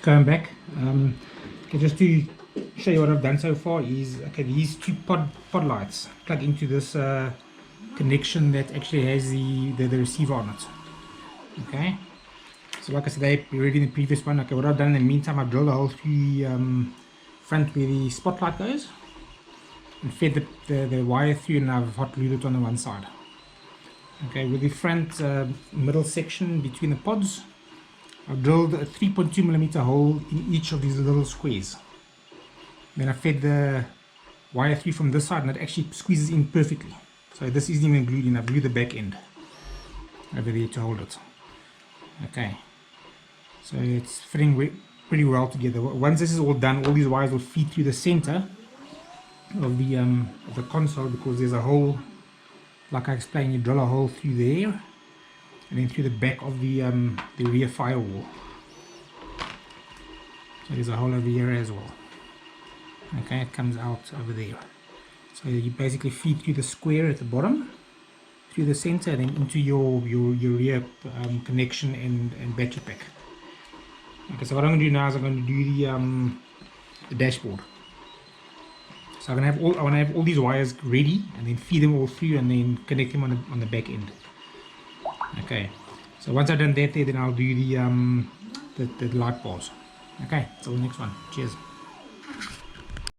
Going back, okay, just to show you what I've done so far is, okay, these two pod lights plug into this connection that actually has the receiver on it. Okay, so like I said, I already in the previous one. Okay, what I've done in the meantime, I've drilled a hole through the front where the spotlight goes and fed the wire through, and I've hot glued it on the one side. Okay, with the front middle section between the pods, I've drilled a 3.2mm hole in each of these little squares. Then I fed the wire through from this side, and it actually squeezes in perfectly. So this isn't even glued in. I've glued the back end over there to hold it. Okay, so it's fitting pretty well together. Once this is all done, all these wires will feed through the center of the console, because there's a hole, like I explained. You drill a hole through there and then through the back of the rear firewall. So there's a hole over here as well. Okay, it comes out over there. So you basically feed through the square at the bottom, through the center, and then into your rear connection and battery pack. Okay, so what I'm going to do now is I'm going to do the dashboard. So I want to have all these wires ready, and then feed them all through, and then connect them on the back end. Okay, so once I've done that then I'll do the light bars. Okay, till the next one. Cheers.